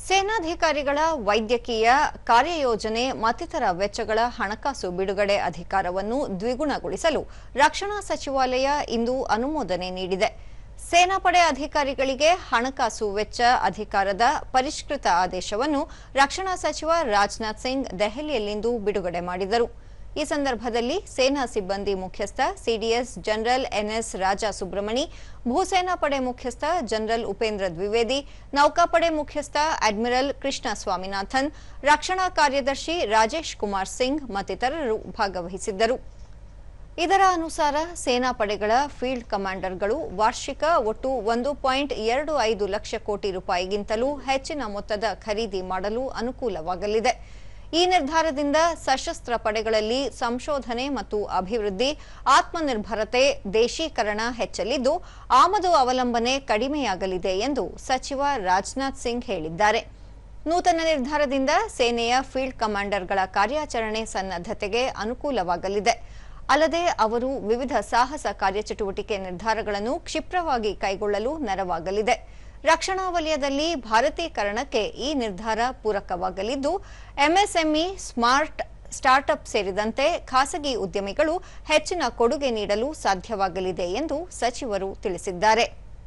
ಸೇನಾಧಿಕಾರಿಗಳ ವೈದ್ಯಕೀಯ ಕಾರ್ಯಯೋಜನೆ ಮತ್ತಿತರ ವೆಚ್ಚಗಳ ಹಣಕಾಸು ಬಿಡುಗಡೆ ಅಧಿಕಾರವನ್ನು ದ್ವಿಗುಣಗೊಳಿಸಲು ರಕ್ಷಣಾ ಸಚಿವಾಲಯ ಇಂದು ಅನುಮೋದನೆ ನೀಡಿದೆ. ಸೇನಾಪಡೆ ಅಧಿಕಾರಿಗಳಿಗೆ ಹಣಕಾಸು ವೆಚ್ಚ ಅಧಿಕಾರದ ಪರಿಷ್ಕೃತ ಆದೇಶವನ್ನು ರಕ್ಷಣಾ ಸಚಿವ ರಾಜನಾಥ್ ಸಿಂಗ್ ದೆಹಲಿಯಲ್ಲಿಂದು ಬಿಡುಗಡೆ ಮಾಡಿದರು. ಈ ಸಂದರ್ಭದಲ್ಲಿ ಸೇನಾ ಸಿಬ್ಬಂದಿ ಮುಖ್ಯಸ್ಥ CDS General NS Raja Subramani, ಭೂಸೇನಾ ಪಡೆ ಮುಖ್ಯಸ್ಥ ಜನರಲ್ ಉಪೇಂದ್ರ ದ್ವಿವೇದಿ, ನೌಕಾಪಡೆ ಮುಖ್ಯಸ್ಥ ಅಡ್ಮಿರಲ್ ಕೃಷ್ಣ ಸ್ವಾಮಿನಾಥನ್, ರಕ್ಷಣಾ ಕಾರ್ಯದರ್ಶಿ ರಾಜೇಶ್ ಕುಮಾರ್ ಸಿಂಗ್ ಮತ್ತಿತರರು ಭಾಗವಹಿಸಿದ್ದರು. ಇದರ ಅನುಸಾರ ಸೇನಾ ಪಡೆಗಳ ಫೀಲ್ಡ್ ಕಮಾಂಡರ್ಗಳು ವಾರ್ಷಿಕ ಒಟ್ಟು 1.25 ಲಕ್ಷ ಕೋಟಿ ರೂಪಾಯಿಗಿಂತಲೂ ಹೆಚ್ಚಿನ ಮೊತ್ತದ ಖರೀದಿ ಮಾಡಲು ಅನುಕೂಲವಾಗಲಿದೆ. ಈ ನಿರ್ಧಾರದಿಂದ ಸಶಸ್ತ್ರ ಪಡೆಗಳಲ್ಲಿ ಸಂಶೋಧನೆ ಮತ್ತು ಅಭಿವೃದ್ಧಿ, ಆತ್ಮನಿರ್ಭರತೆ, ದೇಶೀಕರಣ ಹೆಚ್ಚಲಿದ್ದು ಆಮದು ಅವಲಂಬನೆ ಕಡಿಮೆಯಾಗಲಿದೆ ಎಂದು ಸಚಿವ ರಾಜನಾಥ್ ಸಿಂಗ್ ಹೇಳಿದ್ದಾರೆ. ನೂತನ ನಿರ್ಧಾರದಿಂದ ಸೇನೆಯ ಫೀಲ್ಡ್ ಕಮಾಂಡರ್ಗಳ ಕಾರ್ಯಾಚರಣೆ ಸನ್ನದ್ಧತೆಗೆ ಅನುಕೂಲವಾಗಲಿದೆ. ಅಲ್ಲದೆ ಅವರು ವಿವಿಧ ಸಾಹಸ ಕಾರ್ಯಚಟುವಟಿಕೆ ನಿರ್ಧಾರಗಳನ್ನು ಕ್ಷಿಪ್ರವಾಗಿ ಕೈಗೊಳ್ಳಲು ನೆರವಾಗಲಿದೆ. ರಕ್ಷಣಾ ವಲಯದಲ್ಲಿ ಭಾರತೀಕರಣಕ್ಕೆ ಈ ನಿರ್ಧಾರ ಪೂರಕವಾಗಲಿದ್ದು ಎಂಎಸ್ಎಂಇ, ಸ್ಟಾರ್ಟ್ಅಪ್ ಸೇರಿದಂತೆ ಖಾಸಗಿ ಉದ್ಯಮಿಗಳು ಹೆಚ್ಚಿನ ಕೊಡುಗೆ ನೀಡಲು ಸಾಧ್ಯವಾಗಲಿದೆ ಎಂದು ಸಚಿವರು ತಿಳಿಸಿದ್ದಾರೆ.